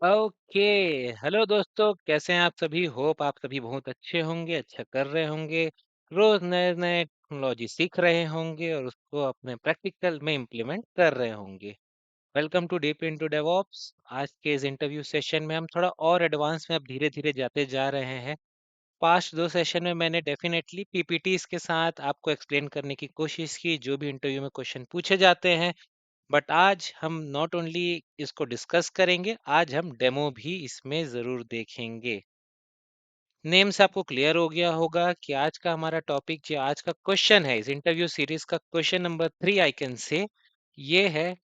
Okay. Hello दोस्तों, कैसे हैं आप सभी? होप आप सभी बहुत अच्छे होंगे, अच्छा कर रहे होंगे। रोज नए नए टेक्नोलॉजी सीख रहे होंगे और उसको अपने प्रैक्टिकल में इम्प्लीमेंट कर रहे होंगे। Welcome to deep into DevOps. आज के इस इंटरव्यू सेशन में हम थोड़ा और एडवांस में अब धीरे धीरे जाते जा रहे हैं। पास्ट दो सेशन में मैंने डेफिनेटली पीपीटीज के साथ आपको एक्सप्लेन करने की कोशिश की, जो भी इंटरव्यू में क्वेश्चन पूछे जाते हैं। बट आज हम नॉट ओनली इसको डिस्कस करेंगे, आज हम डेमो भी इसमें जरूर देखेंगे। नेम से आपको क्लियर हो गया होगा कि आज का हमारा टॉपिक, जो आज का क्वेश्चन है इस इंटरव्यू सीरीज का, question number 3 I can say, ये है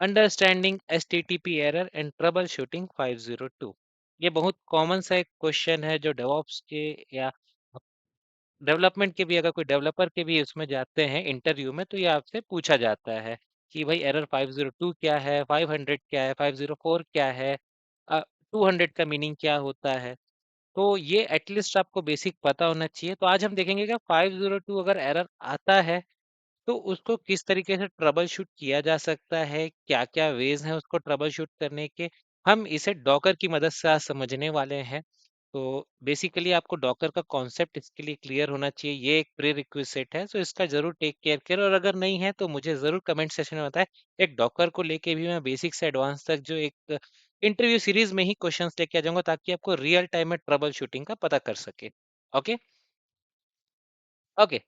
understanding HTTP error and trouble shooting 502। ये बहुत कॉमन सा एक क्वेश्चन है जो डेवऑप्स के या डेवलपमेंट के भी, अगर कोई डेवलपर के भी उसमें जाते हैं इंटरव्यू में, तो ये आपसे पूछा जाता है कि भाई एरर 502 क्या है, 500 क्या है, 504 क्या है, 200 का मीनिंग क्या होता है। तो ये एटलीस्ट आपको बेसिक पता होना चाहिए। तो आज हम देखेंगे कि 502 अगर एरर आता है तो उसको किस तरीके से ट्रबल शूट किया जा सकता है, क्या क्या वेज हैं उसको ट्रबल शूट करने के। हम इसे डॉकर की मदद से आज समझने वाले हैं। तो बेसिकली आपको डॉकर का कॉन्सेप्ट इसके लिए क्लियर होना चाहिए, ये एक प्री रिक्विजिट है, सो इसका जरूर टेक केयर करें। और अगर नहीं है तो मुझे जरूर कमेंट सेशन में बताएं। एक डॉकर को लेके भी मैं बेसिक से एडवांस तक जो एक इंटरव्यू सीरीज में ही क्वेश्चंस लेके आ जाऊंगा, ताकि आपको रियल टाइम में ट्रबल शूटिंग का पता कर सके। Okay okay.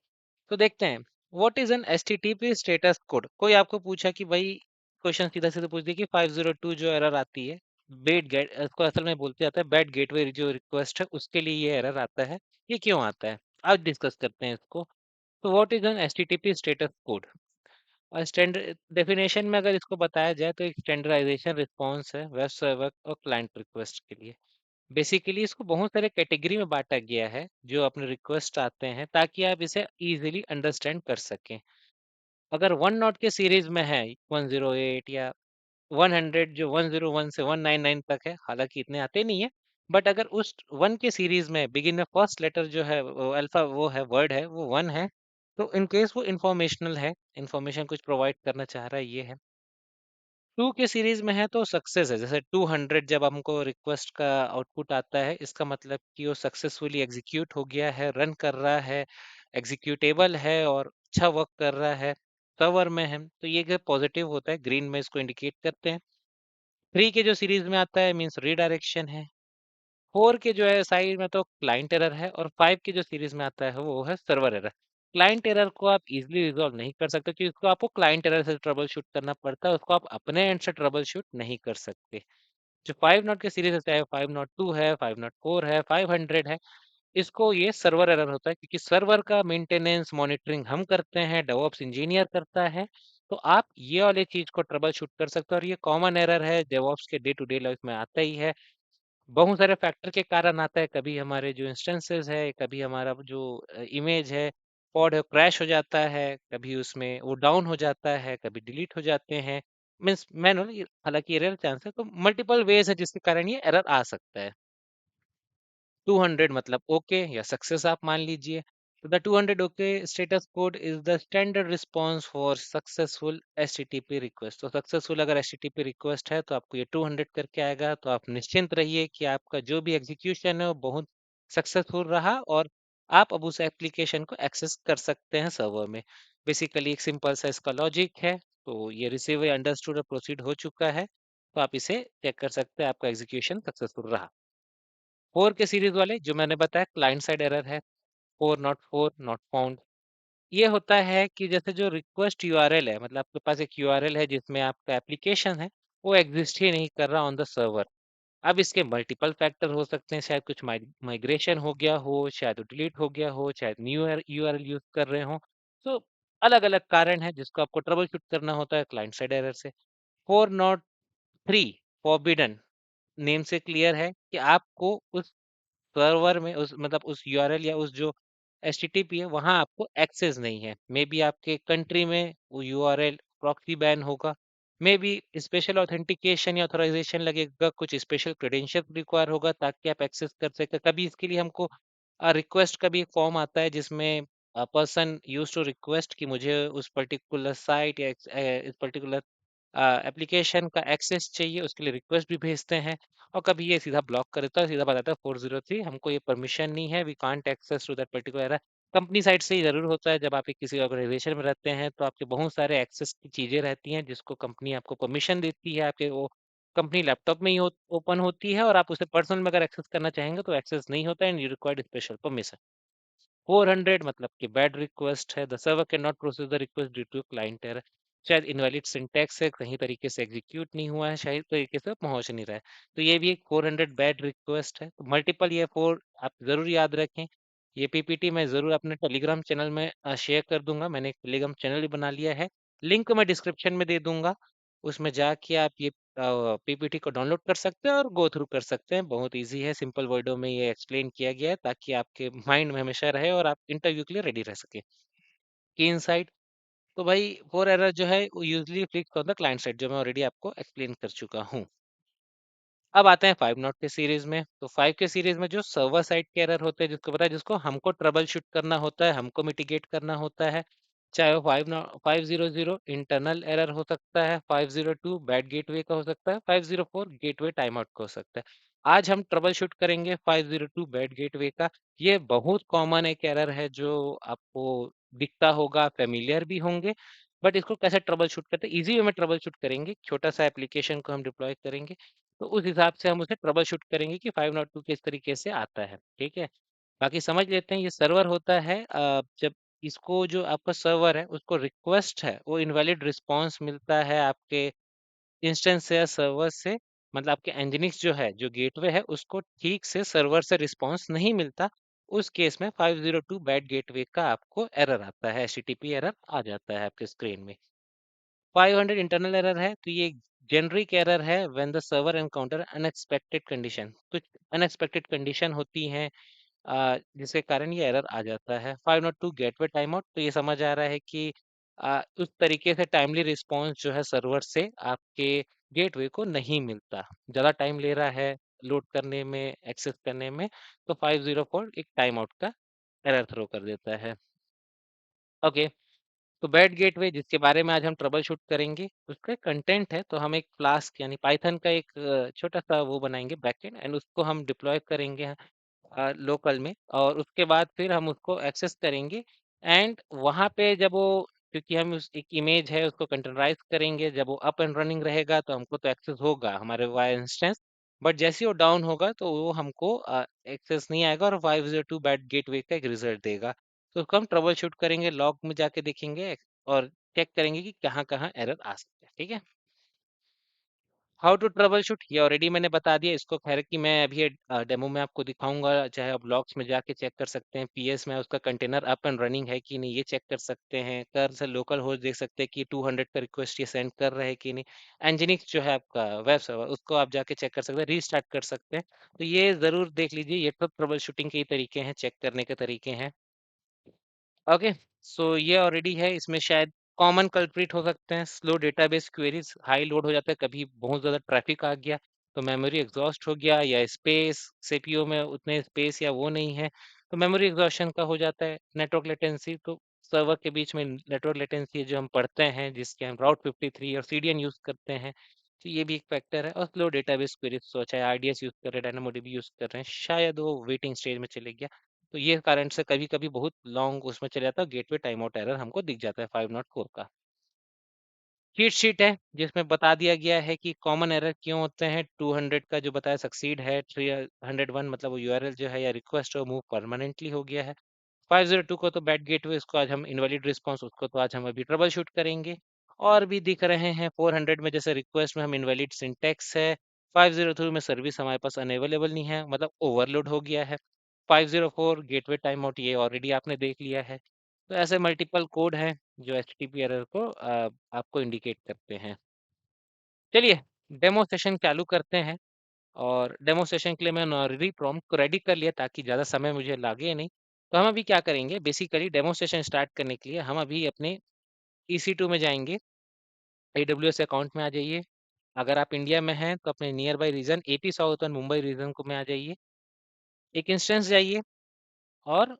तो देखते हैं, what is an HTTP status code. कोई आपको पूछा कि भाई, क्वेश्चन सीधा सीधा पूछ दिया कि 502 जो एरर आती है, बेड गेट, इसको असल में बोलते जाता है बैड गेटवे जो रिक्वेस्ट है, उसके लिए ये एरर आता है। ये क्यों आता है, आज डिस्कस करते हैं इसको। तो what is an HTTP status code. और स्टैंडर्ड डेफिनेशन में अगर इसको बताया जाए तो एक स्टैंडर्डाइजेशन रिस्पॉन्स है वेब सर्वर और क्लाइंट रिक्वेस्ट के लिए। बेसिकली इसको बहुत सारे कैटेगरी में बांटा गया है जो अपने रिक्वेस्ट आते हैं, ताकि आप इसे इजीली अंडरस्टैंड कर सकें। अगर वन नॉट के सीरीज में है 108 या 100, जो 101 से 199 तक है, हालांकि इतने आते नहीं है, बट अगर उस वन के सीरीज में बिगिन में फर्स्ट लेटर जो है अल्फा, वो है वर्ड है, वो वन है, तो इन केस वो इंफॉर्मेशनल है, इंफॉर्मेशन कुछ प्रोवाइड करना चाह रहा है, ये है। टू के सीरीज में है तो सक्सेस है, जैसे 200 जब हमको रिक्वेस्ट का आउटपुट आता है, इसका मतलब कि वो सक्सेसफुली एग्जीक्यूट हो गया है, रन कर रहा है, एग्जीक्यूटेबल है और अच्छा वर्क कर रहा है, सर्वर में है, तो ये पॉजिटिव होता है, ग्रीन में इसको इंडिकेट करते हैं। थ्री के जो सीरीज में आता है मीन्स रीडायरेक्शन है। फोर के जो है साइड में तो क्लाइंट एरर है, और फाइव की जो सीरीज में आता है वो है सर्वर एरर। क्लाइंट एरर को आप इजीली रिजॉल्व नहीं कर सकते, क्योंकि इसको आपको क्लाइंट एरर से ट्रबल शूट करना पड़ता है, उसको आप अपने एंड से ट्रबल शूट नहीं कर सकते। जो 5 नॉट के सीरीज है, चाहे 502 है, 504 है, 500 है, इसको ये सर्वर एरर होता है, क्योंकि सर्वर का मेंटेनेंस मॉनिटरिंग हम करते हैं, डेवऑप्स इंजीनियर करता है। तो आप ये वाले चीज को ट्रबल शूट कर सकते हो, और ये कॉमन एरर है, डेवऑप्स के डे टू डे लाइफ में आता ही है। बहुत सारे फैक्टर के कारण आता है, कभी हमारे जो इंस्टेंसेस है, कभी हमारा जो इमेज है, पॉड है, क्रैश हो जाता है, कभी उसमें वो डाउन हो जाता है, कभी डिलीट हो जाते हैं, मीन्स मैनुअल, हालांकि ये रेयर चांस है, तो मल्टीपल वेज है जिसके कारण ये एरर आ सकता है। 200 मतलब ओके या सक्सेस आप मान लीजिए। तो the 200 okay status code is the standard response for successful HTTP request. तो सक्सेसफुल अगर एचटीटीपी रिक्वेस्ट है तो आपको ये 200 करके आएगा, तो आप निश्चिंत रहिए कि आपका जो भी एग्जीक्यूशन है वो बहुत सक्सेसफुल रहा, और आप अब उस एप्लीकेशन को एक्सेस कर सकते हैं सर्वर में। बेसिकली एक सिंपल सा इसका लॉजिक है। तो ये रिसीव अंडरस्टूड और प्रोसीड हो चुका है, तो आप इसे चेक कर सकते हैं, आपका एग्जीक्यूशन सक्सेसफुल रहा। फोर के सीरीज वाले जो मैंने बताया, क्लाइंट साइड एरर है, फोर नॉट फाउंड। ये होता है कि जैसे जो रिक्वेस्ट यूआरएल है, मतलब आपके पास एक यूआरएल है जिसमें आपका एप्लीकेशन है, वो एग्जिस्ट ही नहीं कर रहा ऑन द सर्वर। अब इसके मल्टीपल फैक्टर हो सकते हैं, शायद कुछ माइग्रेशन हो गया हो, शायद डिलीट हो गया हो, शायद न्यू यूआरएल यूज कर रहे हो। तो अलग अलग कारण है जिसको आपको ट्रबल शूट करना होता है क्लाइंट साइड एरर से। Four not three forbidden, name से क्लियर है कि आपको उस सर्वर में, उस मतलब उस यूआरएल या उस जो एचटीटीपी है, वहां आपको एक्सेस नहीं है। मे बी आपके कंट्री में वो यूआरएल प्रॉक्सी बैन होगा, मे बी स्पेशल ऑथेंटिकेशन या ऑथराइजेशन लगेगा, कुछ स्पेशल क्रेडेंशियल रिक्वायर होगा ताकि आप एक्सेस कर सके। कभी इसके लिए हमको रिक्वेस्ट का भी एक फॉर्म आता है जिसमें पर्सन यूज टू रिक्वेस्ट कि मुझे उस पर्टिकुलर साइट या इस पर्टिकुलर एप्लीकेशन का एक्सेस चाहिए, उसके लिए रिक्वेस्ट भी भेजते हैं। और कभी ये सीधा ब्लॉक कर देता है, सीधा बताता है 403 हमको ये परमिशन नहीं है, we can't access to that particular. Company side से ही जरूर होता है, जब आप एक किसी ऑर्गेनाइजेशन में रहते हैं तो आपके बहुत सारे एक्सेस की चीजें रहती हैं जिसको कंपनी आपको परमिशन देती है, आपके वो कंपनी लैपटॉप में ही ओपन होती है, और आप उसे पर्सनल में अगर एक्सेस करना चाहेंगे तो एक्सेस नहीं होता है, and you required special permission. 400 मतलब कि बैड रिक्वेस्ट है, the server cannot process the request due to client error. शायद इनवैलिड सिंटैक्स है, कहीं तरीके से एग्जीक्यूट नहीं हुआ है, शायद तरीके से पहुंच नहीं रहा है। तो ये भी एक 400 बैड रिक्वेस्ट है। तो मल्टीपल ये फोर आप जरूर याद रखें। ये पीपीटी मैं जरूर अपने टेलीग्राम चैनल में शेयर कर दूंगा, मैंने एक टेलीग्राम चैनल भी बना लिया है, लिंक मैं डिस्क्रिप्शन में दे दूंगा। उसमें जाके आप ये पीपीटी को डाउनलोड कर सकते हैं और गो थ्रू कर सकते हैं। बहुत इजी है, सिंपल वर्डों में ये एक्सप्लेन किया गया है ताकि आपके माइंड में हमेशा रहे और आप इंटरव्यू के लिए रेडी रह सके। की इनसाइट, तो भाई फोर एरर जो है वो usually fix on the client side, जो मैं ऑलरेडी आपको एक्सप्लेन कर चुका हूँ। अब आते हैं 5 नॉट के सीरीज में। तो 5 के सीरीज में जो सर्वर साइड के एरर होते हैं, जिसको पता है, जिसको हमको ट्रबल शूट करना होता है, हमको मिटिगेट करना होता है, चाहे वो 500 इंटरनल एरर हो सकता है, 502 बैड गेटवे का हो सकता है, 504 गेटवे टाइम आउट का हो सकता है। आज हम ट्रबल शूट करेंगे 502 बैड गेटवे का। ये बहुत कॉमन एक एरर है जो आपको दिखता होगा, फेमिलियर भी होंगे। बट इसको कैसे ट्रबल शूट करते हैं, इजी वे में ट्रबल शूट करेंगे, छोटा सा एप्लीकेशन को हम डिप्लॉय करेंगे, तो उस हिसाब से हम उसे ट्रबल शूट करेंगे कि 502 किस तरीके से आता है। ठीक है, बाकी समझ लेते हैं। ये सर्वर होता है, जब इसको जो आपका सर्वर है उसको रिक्वेस्ट है, वो इनवैलिड रिस्पॉन्स मिलता है आपके इंस्टेंस से या सर्वर से, मतलब आपके एनजिनिक्स जो है, जो गेटवे है, उसको ठीक से सर्वर से रिस्पॉन्स नहीं मिलता। उस केस में 502 बैड गेटवे का आपको एरर आता है, एचटीटीपी एरर आ जाता है आपके स्क्रीन में। 500 इंटरनल एरर है, तो ये जेनरिक एरर है when the server encounter unexpected condition. कुछ अनएक्सपेक्टेड कंडीशन होती हैं जिसके कारण ये एरर आ जाता है। 502 गेटवे टाइम आउट, तो ये समझ आ रहा है कि उस तरीके से टाइमली रिस्पॉन्स जो है सर्वर से आपके गेटवे को नहीं मिलता, ज़्यादा टाइम ले रहा है लोड करने में, एक्सेस करने में। तो 504 एक टाइम आउट का एरर थ्रो कर देता है। ओके, तो बैड गेटवे जिसके बारे में आज हम ट्रबल शूट करेंगे, उसका कंटेंट है, तो हम एक फ्लास्क यानी पाइथन का एक छोटा सा वो बनाएंगे बैकएंड, एंड उसको हम डिप्लॉय करेंगे लोकल में, और उसके बाद फिर हम उसको एक्सेस करेंगे। एंड वहाँ पे जब वो, क्योंकि हम उस एक इमेज है उसको कंटेनराइज करेंगे, जब वो अप एंड रनिंग रहेगा तो हमको तो एक्सेस होगा हमारे वाई इंस्टेंस। बट जैसे ही वो डाउन होगा तो वो हमको एक्सेस नहीं आएगा, और 502 बैट गेटवे का एक रिजल्ट देगा। तो उसको हम ट्रबल शूट करेंगे, लॉग में जाके देखेंगे और चेक करेंगे कि कहाँ कहाँ एरर आ सकते हैं। ठीक है, हाउ टू ट्रबल शूट ये ऑलरेडी मैंने बता दिया, इसको खैर कि मैं अभी डेमो में आपको दिखाऊंगा, चाहे आप लॉग्स में जाके चेक कर सकते हैं, पीएस में उसका कंटेनर अप एंड रनिंग है कि नहीं ये चेक कर सकते हैं, कर से लोकल होस्ट देख सकते हैं कि 200 का रिक्वेस्ट ये सेंड कर रहे हैं कि नहीं। एनजिनिक्स जो है आपका वेब सर्वर, उसको आप जाके चेक कर सकते हैं, रीस्टार्ट कर सकते हैं। तो ये जरूर देख लीजिए, ये सब ट्रबल शूटिंग के ही तरीके हैं, चेक करने के तरीके हैं। ओके, सो ये ऑलरेडी है, इसमें शायद कॉमन कल्प्रिट हो सकते हैं, slow database queries, high load हो जाता है, कभी बहुत ज़्यादा ट्रैफिक आ गया तो मेमोरी एग्जॉस्ट हो गया, या स्पेस सीपीयू में उतने स्पेस या वो नहीं है, तो मेमोरी एग्जॉस्शन का हो जाता है। नेटवर्क लेटेंसी, तो सर्वर के बीच में नेटवर्क लेटेंसी जो हम पढ़ते हैं, जिसके हम राउट 53 और सीडीएन यूज़ करते हैं, तो ये भी एक फैक्टर है। और स्लो डेटाबेस क्वेरीज, सो चाहे आरडीएस यूज़ कर रहे हैं, डायनामोडीबी यूज़ कर रहे हैं, शायद वो वेटिंग स्टेज में चले गया, तो ये कारण से कभी कभी बहुत लॉन्ग उसमें चले जाता है, गेटवे टाइम आउट एरर हमको दिख जाता है 504 का। चीट शीट है जिसमें बता दिया गया है कि कॉमन एरर क्यों होते हैं। 200 का जो बताया सक्सीड है, 301 मतलब वो यूआरएल जो है या रिक्वेस्ट वो मूव परमानेंटली हो गया है। 502 को तो बैड गेटवे, इसको आज हम इनवैलिड रिस्पांस, उसको तो आज हम अभी ट्रबल शूट करेंगे। और भी दिख रहे हैं 400 में, जैसे रिक्वेस्ट में हम इनवैलिड सिंटेक्स है, 503 में सर्विस हमारे पास अनअवेलेबल नहीं है, मतलब ओवरलोड हो गया है, 504 गेटवे टाइम आउट, ये ऑलरेडी आपने देख लिया है। तो ऐसे मल्टीपल कोड हैं जो एचटीटीपी एरर को आपको इंडिकेट करते हैं। चलिए डेमो सेशन चालू करते हैं, और डेमो सेशन के लिए मैं ऑलरेडी प्रॉम्प्ट को रेडी कर लिया ताकि ज़्यादा समय मुझे लगे नहीं। तो हम अभी क्या करेंगे, बेसिकली डेमो सेशन स्टार्ट करने के लिए हम अभी अपने EC2 में जाएंगे, AWS अकाउंट में आ जाइए। अगर आप इंडिया में हैं तो अपने nearby region AP south और मुंबई रीजन को में आ जाइए, एक इंस्टेंस जाइए, और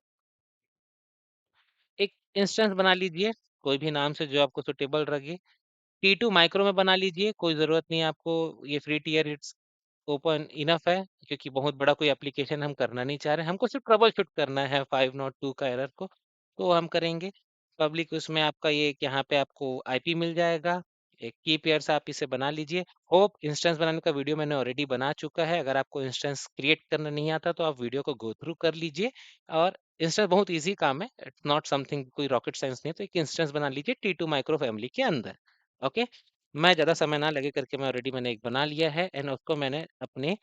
एक इंस्टेंस बना लीजिए कोई भी नाम से जो आपको सुटेबल लगे। T2 माइक्रो में बना लीजिए, कोई ज़रूरत नहीं है आपको ये free tier it's open enough है, क्योंकि बहुत बड़ा कोई एप्लीकेशन हम करना नहीं चाह रहे, हमको सिर्फ ट्रबल शूट करना है 502 का एरर को, तो हम करेंगे। पब्लिक उसमें आपका ये कि यहाँ पे आपको आईपी मिल जाएगा, एक की पेयर्स आप इसे बना लीजिए। होप इंस्टेंस बनाने का वीडियो मैंने ऑलरेडी बना चुका है, अगर आपको इंस्टेंस क्रिएट करना नहीं आता तो आप वीडियो को गो थ्रू कर लीजिए। और इंस्टेंस बहुत इजी काम है, इट्स नॉट समथिंग कोई रॉकेट साइंस नहीं है, तो एक इंस्टेंस बना लीजिए T2 माइक्रो फैमिली के अंदर। ओके, मैं ज़्यादा समय ना लगे करके मैं ऑलरेडी मैंने एक बना लिया है, एंड उसको मैंने अपने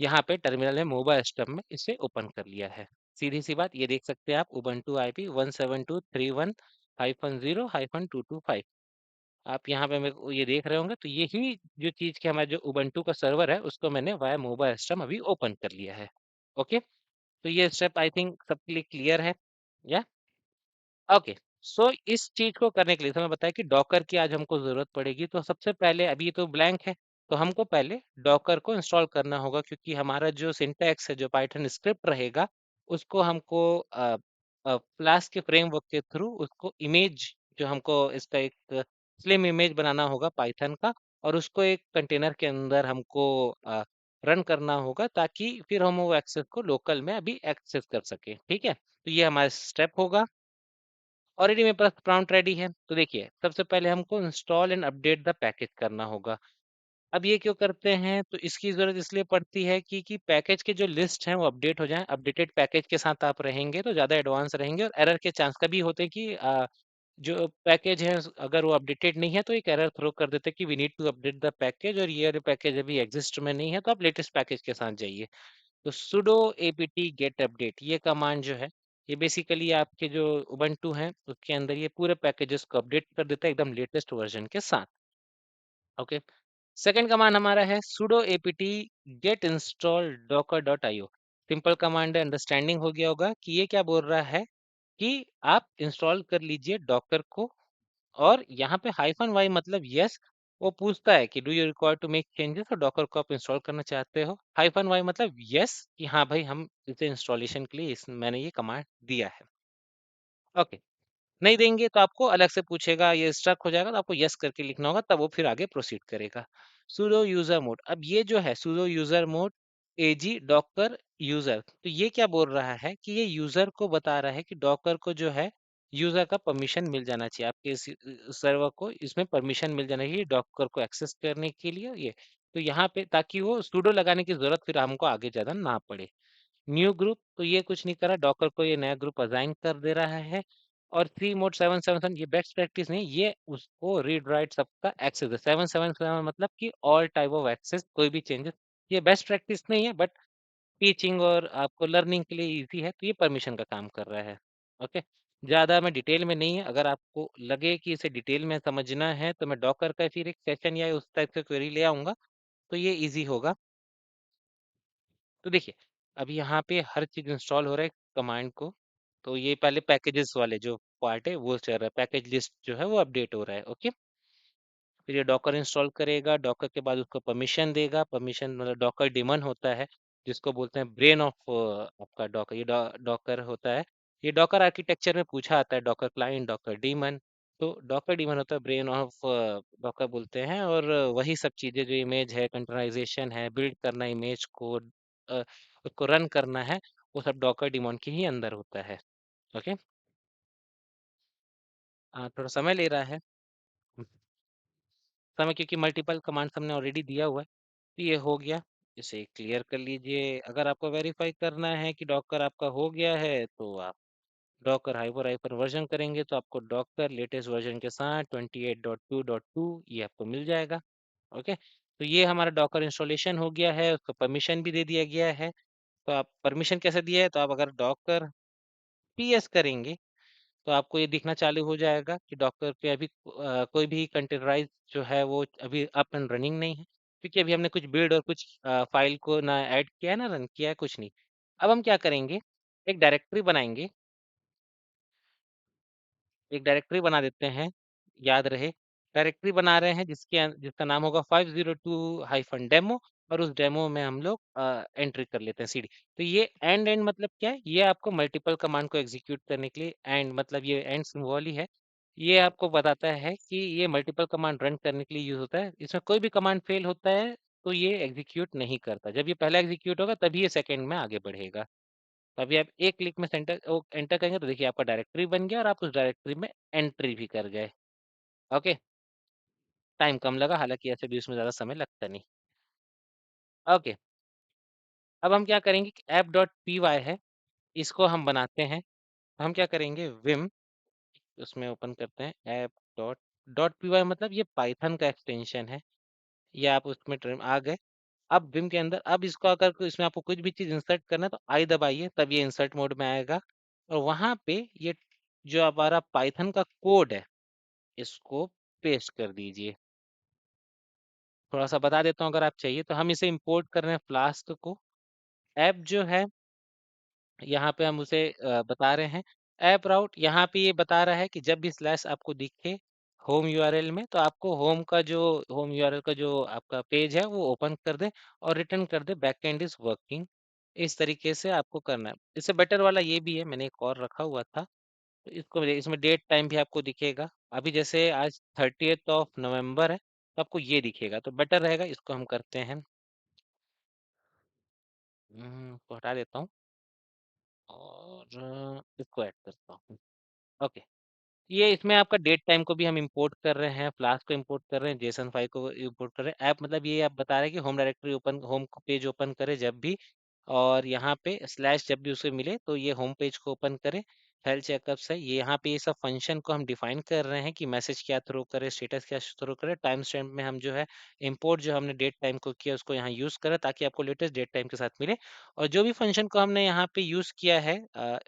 यहाँ पे टर्मिनल में मोबाइल स्टब में इसे ओपन कर लिया है। सीधी सी बात, ये देख सकते हैं आप उबंटू आईपी 172.3.1-0-225। आप यहाँ पे मेरे को ये देख रहे होंगे, तो यही जो चीज़ के हमारा जो उबंटू का सर्वर है उसको मैंने वाया मोबाइल स्टब अभी ओपन कर लिया है। ओके, तो ये स्टेप आई थिंक सबके लिए क्लियर है या? ओके, सो इस चीज को करने के लिए तो मैं बताया कि डॉकर की आज हमको जरूरत पड़ेगी, तो सबसे पहले अभी ये तो ब्लैंक है, तो हमको पहले डॉकर को इंस्टॉल करना होगा, क्योंकि हमारा जो सिंटैक्स है, जो पाइथन स्क्रिप्ट रहेगा, उसको हमको फ्लैश के फ्रेमवर्क के थ्रू उसको इमेज, जो हमको इसका एक स्लिम इमेज बनाना होगा पाइथन का, और उसको एक कंटेनर के अंदर हमको रन करना होगा, ताकि फिर हम वो एक्सेस को लोकल में अभी एक्सेस कर सके। ठीक है, तो ये हमारा स्टेप होगा। ऑलरेडी मेरे पास प्रॉम्प्ट रेडी है, तो देखिए सबसे पहले हमको install and update the package करना होगा। अब ये क्यों करते हैं, तो इसकी जरूरत इसलिए पड़ती है कि पैकेज के जो लिस्ट हैं वो अपडेट हो जाएं। अपडेटेड पैकेज के साथ आप रहेंगे तो ज़्यादा एडवांस रहेंगे, और एरर के चांस कभी होते हैं कि जो पैकेज है अगर वो अपडेटेड नहीं है तो एक एरर थ्रो कर देते हैं कि we need to update the package, और ये पैकेज अभी एग्जिस्ट में नहीं है, तो आप लेटेस्ट पैकेज के साथ जाइए। तो sudo apt get update ये कमांड जो है, ये बेसिकली आपके जो उबंटू हैं उसके अंदर ये पूरे पैकेजेस को अपडेट कर देता है एकदम लेटेस्ट वर्जन के साथ। ओके, सेकंड कमांड हमारा है sudo apt get install docker.io। Simple command है, अंडरस्टैंडिंग हो गया होगा कि ये क्या बोल रहा है कि आप इंस्टॉल कर लीजिए डॉकर को, और यहाँ पे हाइफन वाई मतलब यस, वो पूछता है कि do you require to make changes, और डॉकर को आप इंस्टॉल करना चाहते हो। हाइफन वाई मतलब यस, कि हाँ भाई हम इसे इंस्टॉलेशन के लिए मैंने ये कमांड दिया है। ओके, नहीं देंगे तो आपको अलग से पूछेगा, ये स्ट्रक हो जाएगा, तो आपको यस करके लिखना होगा, तब वो फिर आगे प्रोसीड करेगा। sudo यूजर मोड, अब ये जो है sudo यूजर मोड एजी डॉकर यूजर, तो ये क्या बोल रहा है कि ये यूजर को बता रहा है कि डॉकर को जो है यूजर का परमिशन मिल जाना चाहिए, आपके सर्वर को इसमें परमिशन मिल जाना चाहिए डॉकर को एक्सेस करने के लिए। ये तो यहाँ पे ताकि वो sudo लगाने की जरूरत फिर हमको आगे ज्यादा ना पड़े। न्यू ग्रुप, तो ये कुछ नहीं करा, डॉकर को ये नया ग्रुप असाइन कर दे रहा है। और 3 मोड 777 ये बेस्ट प्रैक्टिस नहीं, ये उसको रीड राइट सबका एक्सेस है। 777 मतलब कि ऑल टाइप ऑफ एक्सेस, कोई भी चेंजेस, ये बेस्ट प्रैक्टिस नहीं है, बट टीचिंग और आपको लर्निंग के लिए इजी है, तो ये परमिशन का काम कर रहा है। ओके, ज़्यादा मैं डिटेल में नहीं है, अगर आपको लगे कि इसे डिटेल में समझना है तो मैं डॉकर का फिर एक सेशन या उस टाइप का क्वेरी ले आऊँगा, तो ये इजी होगा। तो देखिए, अभी यहाँ पे हर चीज़ इंस्टॉल हो रहा है कमांड को, तो ये पहले पैकेजेस वाले जो पार्ट है वो चल रहा है, पैकेज लिस्ट जो है वो अपडेट हो रहा है। ओके, फिर ये डॉकर इंस्टॉल करेगा, डॉकर के बाद उसको परमिशन देगा, परमिशन मतलब डॉकर डिमन होता है, जिसको बोलते हैं ब्रेन ऑफ आपका डॉकर, ये डॉकर होता है। ये डॉकर आर्किटेक्चर में पूछा आता है, डॉकर क्लाइंट, डॉकर डीमन, तो डॉकर डीमन होता है ब्रेन ऑफ डॉकर बोलते हैं। और वही सब चीज़ें जो इमेज है, कंटेनराइजेशन है, बिल्ड करना इमेज को, अ, उसको रन करना है, वो सब डॉकर डीमन के ही अंदर होता है। ओके, थोड़ा समय ले रहा है समय, क्योंकि मल्टीपल कमांड्स हमने ऑलरेडी दिया हुआ है। तो ये हो गया, इसे क्लियर कर लीजिए। अगर आपको वेरीफाई करना है कि डॉकर आपका हो गया है, तो आप डॉकर हाइपर हाइपर वर्जन करेंगे, तो आपको डॉकर लेटेस्ट वर्जन के साथ 28.2.2 ये आपको मिल जाएगा। ओके, तो ये हमारा डॉकर इंस्टॉलेशन हो गया है, उसको परमिशन भी दे दिया गया है। तो आप परमिशन कैसे दिया है, तो आप अगर डॉकर पीएस करेंगे तो आपको ये दिखना चालू हो जाएगा कि डॉकर पे अभी कोई भी कंटेनराइज जो है वो अभी अप एंड रनिंग नहीं है, क्योंकि अभी हमने कुछ बिल्ड और कुछ फाइल को ना ऐड किया है ना रन किया है, कुछ नहीं। अब हम क्या करेंगे, एक डायरेक्टरी बनाएंगे, एक डायरेक्टरी बना देते हैं, याद रहे डायरेक्टरी बना रहे हैं जिसका नाम होगा 502-डेमो, और उस डेमो में हम लोग एंट्री कर लेते हैं सीडी। तो ये एंड मतलब क्या है, ये आपको मल्टीपल कमांड को एग्जीक्यूट करने के लिए, एंड मतलब ये एंड सिंबल ही है। ये आपको बताता है कि ये मल्टीपल कमांड रन करने के लिए यूज होता है। इसमें कोई भी कमांड फेल होता है तो ये एग्जीक्यूट नहीं करता। जब ये पहला एग्जीक्यूट होगा तभी ये सेकंड में आगे बढ़ेगा। तो अभी आप एक क्लिक में सेंटर एंटर करेंगे तो देखिए आपका डायरेक्टरी बन गया और आप उस डायरेक्टरी में एंट्री भी कर गए। ओके, टाइम कम लगा, हालांकि ऐसे भी उसमें ज़्यादा समय लगता नहीं। ओके, अब हम क्या करेंगे कि ऐप डॉट पी वाई है, इसको हम बनाते हैं। हम क्या करेंगे, विम उसमें ओपन करते हैं app dot dot P Y, मतलब ये पाइथन का एक्सटेंशन है। ये आप उसमें टर्म आ गए। अब विम के अंदर अब इसको अगर इसमें आपको कुछ भी चीज़ इंसर्ट करना है तो आई दबाइए, तब ये इंसर्ट मोड में आएगा। और वहां पे ये जो हमारा पाइथन का कोड है इसको पेस्ट कर दीजिए। थोड़ा सा बता देता हूँ, अगर आप चाहिए तो। हम इसे इंपोर्ट कर रहे हैं फ्लास्क को। ऐप जो है यहाँ पे हम उसे बता रहे हैं ऐप राउट। यहाँ पे ये बता रहा है कि जब भी स्लैश आपको दिखे होम यूआरएल में, तो आपको होम यूआरएल का जो आपका पेज है वो ओपन कर दे और रिटर्न कर दे बैकएंड इज वर्किंग। इस तरीके से आपको करना है। इससे बेटर वाला ये भी है, मैंने एक और रखा हुआ था, तो इसमें डेट टाइम भी आपको दिखेगा। अभी जैसे आज 30th of November है तो आपको ये दिखेगा, तो बेटर रहेगा। इसको हम करते हैं, इसको हटा देता हूँ और इसको ऐड करता हूँ। ओके, ये इसमें आपका डेट टाइम को भी हम इंपोर्ट कर रहे हैं, फ्लास्क को इंपोर्ट कर रहे हैं, जेसन फाइल को इंपोर्ट कर रहे हैं। ऐप मतलब ये आप बता रहे हैं कि home directory open, home page open करे जब भी, और यहाँ पे स्लैश जब भी उसे मिले तो ये होम पेज को ओपन करे। हेल्थ चेकअप्स है ये, यहाँ पे ये सब फंक्शन को हम डिफाइन कर रहे हैं कि मैसेज क्या थ्रो करे, स्टेटस क्या थ्रो करे। टाइम स्टैम्प में हम जो है इंपोर्ट जो हमने डेट टाइम को किया उसको यहाँ यूज़ करें ताकि आपको लेटेस्ट डेट टाइम के साथ मिले। और जो भी फंक्शन को हमने यहाँ पे यूज़ किया है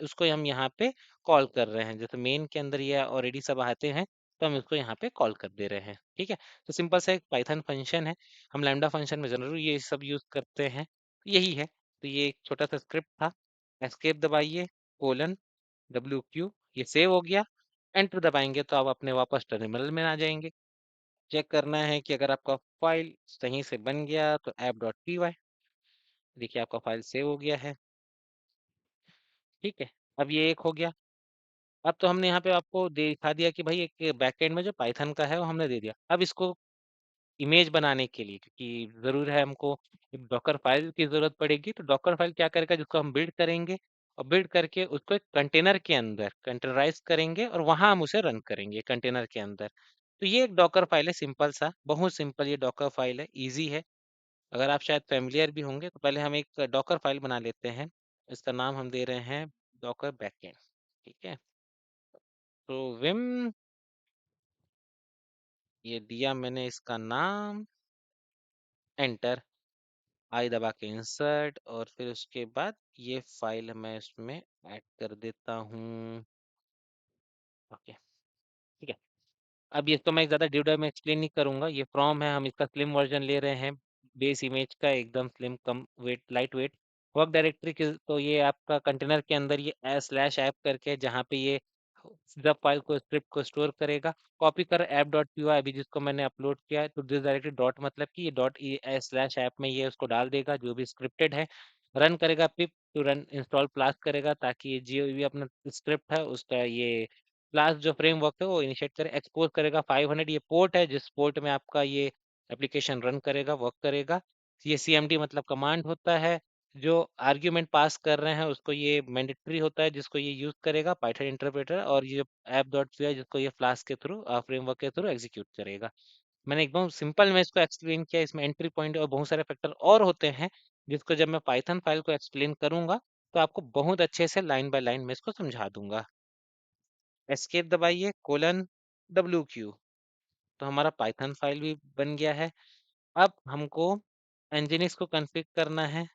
उसको हम यहाँ पे कॉल कर रहे हैं। जैसे मेन के अंदर ये ऑलरेडी सब आते हैं तो हम इसको यहाँ पे कॉल कर दे रहे हैं। ठीक है, तो सिंपल सा एक पाइथन फंक्शन है। हम लैम्डा फंक्शन में जरूर ये सब यूज़ करते हैं, यही है। तो ये एक छोटा सा स्क्रिप्ट था। एस्केप दबाइए, कोलन WQ, ये सेव हो गया। एंटर दबाएंगे तो आप अपने वापस टर्मिनल में आ जाएंगे। चेक करना है कि अगर आपका फाइल सही से बन गया तो ऐप डॉट पी वाई, देखिए आपका फाइल सेव हो गया है। ठीक है, अब ये एक हो गया। अब तो हमने यहाँ पे आपको दिखा दिया कि भाई एक बैकएंड में जो पाइथन का है वो हमने दे दिया। अब इसको इमेज बनाने के लिए, क्योंकि ज़रूर है हमको एक डॉकर फाइल की ज़रूरत पड़ेगी, तो डॉकर फाइल क्या करेगा, जिसको हम बिल्ड करेंगे और बिल्ड करके उसको एक कंटेनर के अंदर कंटेनराइज करेंगे और वहां हम उसे रन करेंगे कंटेनर के अंदर। तो ये एक डॉकर फाइल है, सिंपल सा, बहुत सिंपल ये डॉकर फाइल है, इजी है। अगर आप शायद फेमिलियर भी होंगे तो पहले हम एक डॉकर फाइल बना लेते हैं। इसका नाम हम दे रहे हैं डॉकर बैकएंड। ठीक है, तो विम, ये दिया मैंने इसका नाम, एंटर, आई दबा के इंसर्ट, और फिर उसके बाद ये फाइल मैं इसमें ऐड कर देता हूँ। ओके, ठीक है। अब ये तो मैं ज़्यादा डिटेल में एक्सप्लेन नहीं करूंगा, ये फ्रॉम है, हम इसका स्लिम वर्जन ले रहे हैं, बेस इमेज का एकदम स्लिम, कम weight, light weight. Work directory के तो ये आपका कंटेनर के अंदर ये स्लैश ऐप करके है, जहाँ पे ये जब फाइल को, स्क्रिप्ट को स्टोर करेगा। कॉपी कर ऐप डॉट पी वाई अभी जिसको मैंने अपलोड किया है, तो दिस डायरेक्टरी डॉट मतलब कि ये डॉट स्लैश ऐप में ये उसको डाल देगा जो भी स्क्रिप्टेड है। रन करेगा पिप टू रन इंस्टॉल प्लास करेगा ताकि ये जो भी अपना स्क्रिप्ट है उसका ये क्लास जो फ्रेमवर्क है वो इनिशिएट करे। एक्सपोज करेगा 500, ये पोर्ट है जिस पोर्ट में आपका ये एप्लीकेशन रन करेगा, वर्क करेगा। ये CMD मतलब कमांड होता है, जो आर्ग्यूमेंट पास कर रहे हैं उसको ये मैंडेटरी होता है जिसको ये यूज करेगा पाइथन इंटरप्रेटर, और ये ऐप डॉट पी जिसको ये फ्लास्क के थ्रू, फ्रेमवर्क के थ्रू एग्जीक्यूट करेगा। मैंने एकदम सिंपल में इसको एक्सप्लेन किया। इसमें एंट्री पॉइंट और बहुत सारे फैक्टर और होते हैं जिसको जब मैं पाइथन फाइल को एक्सप्लेन करूंगा तो आपको बहुत अच्छे से लाइन बाय लाइन में इसको समझा दूंगा। एस्केप दबाइए, कोलन WQ, तो हमारा पाइथन फाइल भी बन गया है। अब हमको nginx को कॉन्फ़िग करना है।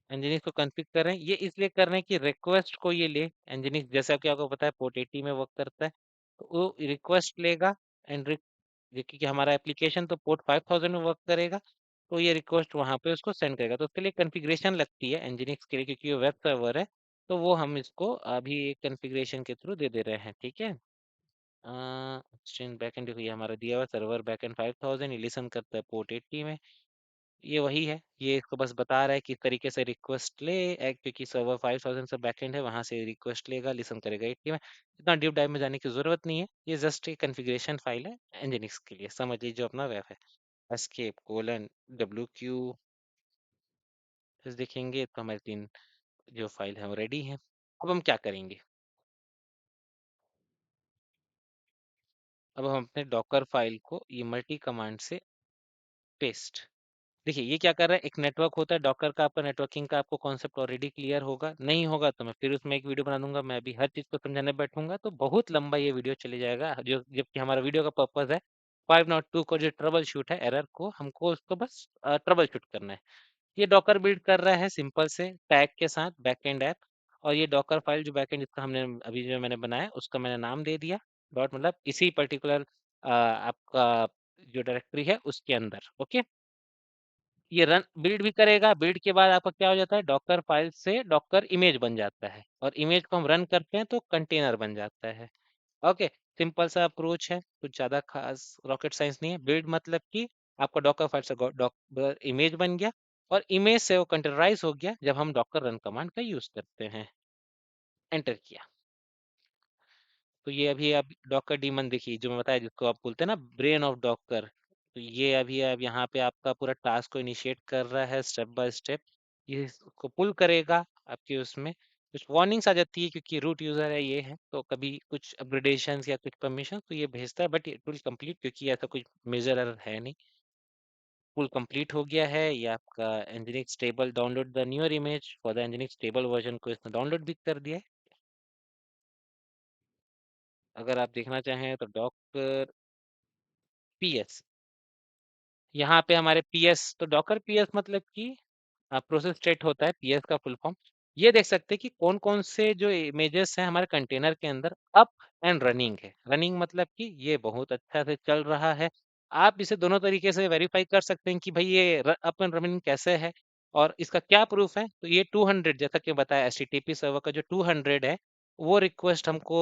nginx को कॉन्फ़िग कर रहे हैं, ये इसलिए कर रहे हैं कि रिक्वेस्ट को ये ले। nginx जैसा कि आपको पता है पोर्ट 80 में वर्क करता है, तो वो रिक्वेस्ट लेगा। एंड क्योंकि हमारा एप्लीकेशन तो पोर्ट 5000 में वर्क करेगा, तो ये रिक्वेस्ट वहां पे उसको सेंड करेगा। तो उसके लिए कॉन्फ़िगरेशन लगती है nginx के लिए, क्योंकि ये वेब सर्वर है। तो वो हम इसको अभी एक कॉन्फ़िगरेशन के थ्रू दे दे रहे हैं। ठीक है, एक्सचेंज बैकएंड देखो, ये हमारा दिया हुआ सर्वर बैकएंड 5000, ये लिसन करता है पोर्ट 80 में। ये वही है, ये इसको बस बता रहा है कि इस तरीके से रिक्वेस्ट ले क्योंकि सर्वर 5000 से बैकएंड है, वहां से रिक्वेस्ट लेगा, लिसन करेगा 80 में। इतना डीप डाइव में जाने की जरूरत नहीं है, ये जस्ट एक कॉन्फ़िगरेशन फाइल है एनजिनिक्स के लिए, समझ लीजिए जो अपना वेब है। एस्केप कोलन WQ देखेंगे तो हमारे 3 जो फाइल है वो रेडी है। अब हम क्या करेंगे, अब हम अपने डॉकर फाइल को ये मल्टी कमांड से पेस्ट। देखिए ये क्या कर रहा है, एक नेटवर्क होता है डॉकर का, आपका नेटवर्किंग का आपको कॉन्सेप्ट ऑलरेडी क्लियर होगा, नहीं होगा तो मैं फिर उसमें एक वीडियो बना दूंगा, मैं अभी हर चीज़ को समझाने बैठूंगा तो बहुत लंबा ये वीडियो चले जाएगा, जो जबकि हमारा वीडियो का पर्पस है 502 को जो ट्रबल शूट है एरर को, हमको उसको बस ट्रबल शूट करना है। ये डॉकर बिल्ड कर रहा है सिंपल से टैग के साथ बैकएंड ऐप, और ये डॉकर फाइल जो बैकएंड जिसका हमने अभी जो मैंने बनाया उसका मैंने नाम दे दिया डॉट, मतलब इसी पर्टिकुलर आपका जो डायरेक्टरी है उसके अंदर। ओके, ये रन बिल्ड भी करेगा, बिल्ड के बाद आपका क्या हो जाता है, डॉकर फाइल से डॉकर इमेज बन जाता है, और इमेज को हम रन करते हैं तो कंटेनर बन जाता है। ओके, सिंपल सा अप्रोच है, कुछ ज्यादा खास रॉकेट साइंस नहीं है। बिल्ड मतलब कि आपका डॉकर फाइल से डॉकर इमेज बन गया, और इमेज से वो कंटेनराइज हो गया जब हम डॉकर रन कमांड का यूज करते हैं। एंटर किया तो ये अभी आप डॉकर डीमन देखिए जो मैं बताया, जिसको आप बोलते हैं ना ब्रेन ऑफ डॉकर, तो ये अभी अब यहाँ पे आपका पूरा टास्क को इनिशिएट कर रहा है स्टेप बाय स्टेप। ये इसको पुल करेगा आपके उसमें, कुछ वार्निंग्स आ जाती है क्योंकि रूट यूजर है ये है, तो कभी कुछ अपग्रेडेशन या कुछ परमिशन तो ये भेजता है, बट इट विल कंप्लीट क्योंकि ऐसा कुछ मेजर एरर है नहीं। पुल कंप्लीट हो गया है, ये आपका nginx stable download the newer image for the nginx stable version को इसने डाउनलोड भी कर दिया है। अगर आप देखना चाहें तो डॉकर PS, यहाँ पे हमारे PS, तो डॉकर PS मतलब कि प्रोसेस स्टेट होता है, PS का फुल फॉर्म। ये देख सकते हैं कि कौन कौन से जो इमेजेस हैं हमारे कंटेनर के अंदर अप एंड रनिंग है। रनिंग मतलब कि ये बहुत अच्छा से चल रहा है। आप इसे दोनों तरीके से वेरीफाई कर सकते हैं कि भाई ये अप एंड रनिंग कैसे है, और इसका क्या प्रूफ है। तो ये 200 जैसा कि बताया HTTP सर्वर का जो 200 है वो रिक्वेस्ट हमको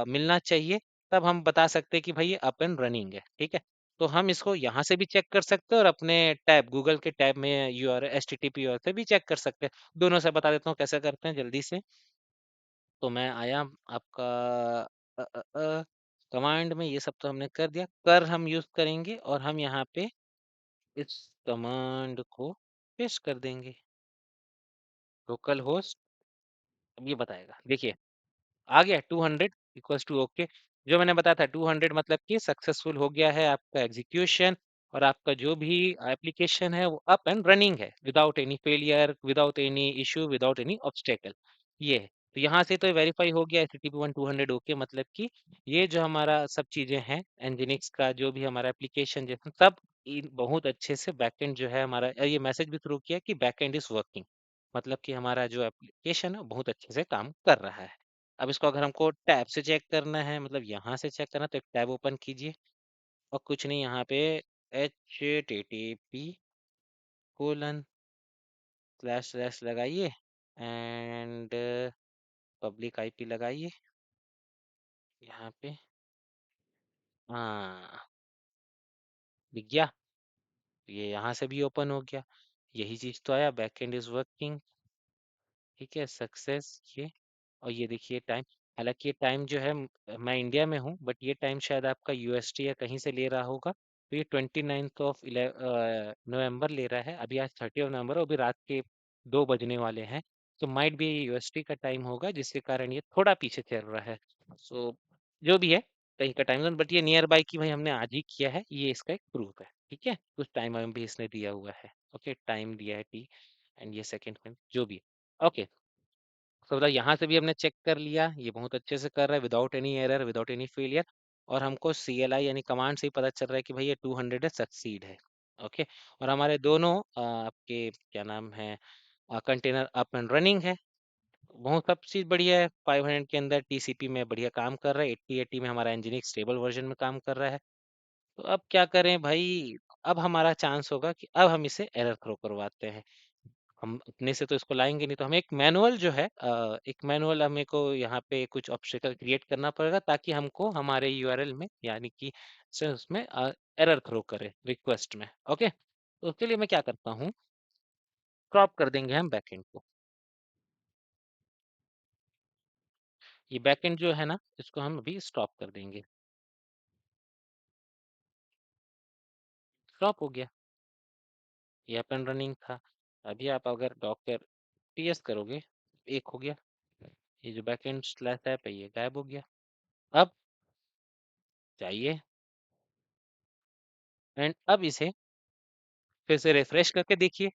मिलना चाहिए, तब हम बता सकते हैं कि भाई ये अप एंड रनिंग है। ठीक है, तो हम इसको यहाँ से भी चेक कर सकते हैं और अपने टैब गूगल के टैब में URL HTTP URL से भी चेक कर सकते हैं। दोनों से बता देता हूँ कैसे करते हैं जल्दी से। तो मैं आया आपका कमांड में, ये सब तो हमने कर दिया, कर हम यूज करेंगे और हम यहाँ पे इस कमांड को पेस्ट कर देंगे, लोकल होस्ट। अब ये बताएगा, देखिए आ गया 200 इक्वल्स टू ओके। जो मैंने बताया था 200 मतलब कि सक्सेसफुल हो गया है आपका एग्जीक्यूशन, और आपका जो भी एप्लीकेशन है वो अप एंड रनिंग है without any failure, without any issue, without any obstacle. ये है, तो यहाँ से तो वेरीफाई हो गया HTTP 200 ओके, मतलब कि ये जो हमारा सब चीजें हैं एनजिनिक्स का जो भी हमारा एप्लीकेशन जैसे सब बहुत अच्छे से बैकएंड जो है हमारा, ये मैसेज भी थ्रू किया कि बैकएंड इज वर्किंग, मतलब कि हमारा जो एप्लीकेशन है वो बहुत अच्छे से काम कर रहा है। अब इसको अगर हमको टैब से चेक करना है, मतलब यहाँ से चेक करना है, तो एक टैब ओपन कीजिए और कुछ नहीं, यहाँ पे HTTP:// लगाइए एंड पब्लिक IP लगाइए यहाँ पे। हाँ, दिख गया, ये यहाँ से भी ओपन हो गया, यही चीज तो आया, बैकएंड इज वर्किंग। ठीक है, सक्सेस ये। और ये देखिए टाइम, हालांकि ये टाइम जो है मैं इंडिया में हूँ, बट ये टाइम शायद आपका UST या कहीं से ले रहा होगा, तो ये 29th ऑफ नवंबर ले रहा है, अभी आज 30 नवंबर, अभी रात के 2 बजने वाले हैं, तो माइट भी UST का टाइम होगा जिसके कारण ये थोड़ा पीछे चल रहा है। सो जो भी है, कहीं का टाइम जोन, बट ये नियर बाई की भाई हमने आज ही किया है, ये इसका एक प्रूफ है। ठीक है, कुछ टाइम वाइम भी इसने दिया हुआ है। ओके, टाइम दिया है T, एंड ये सेकेंड में जो भी है। ओके, तो मतलब यहाँ से भी हमने चेक कर लिया, ये बहुत अच्छे से कर रहा है without any error, without any failure, और हमको CLI यानी कमांड से ही पता चल रहा है कि भाई ये 200 है, सक्सीड है। ओके, और हमारे दोनों आपके क्या नाम है कंटेनर अप एंड रनिंग है, बहुत सब चीज़ बढ़िया है। 500 के अंदर TCP में बढ़िया काम कर रहा है, 8080 में हमारा nginx स्टेबल वर्जन में काम कर रहा है। तो अब क्या करें भाई, अब हमारा चांस होगा कि अब हम इसे एरर थ्रो करवाते हैं। हम अपने से तो इसको लाएंगे नहीं, तो हमें एक मैनुअल जो है एक मैनुअल हमें को यहाँ पे कुछ ऑब्स्टेकल क्रिएट करना पड़ेगा ताकि हमको हमारे URL में यानी कि से उसमें एरर थ्रो करे रिक्वेस्ट में। ओके, तो उसके लिए मैं क्या करता हूँ, क्रॉप कर देंगे हम बैकएंड को। ये बैकएंड जो है ना, इसको हम अभी स्टॉप कर देंगे। स्टॉप हो गया, ये अप एंड रनिंग था। अभी आप अगर डॉकर ps करोगे, एक हो गया, ये जो बैकएंड स्लैश ऐप है ये गायब हो गया। अब चाहिए, एंड अब इसे फिर से रिफ्रेश करके देखिए।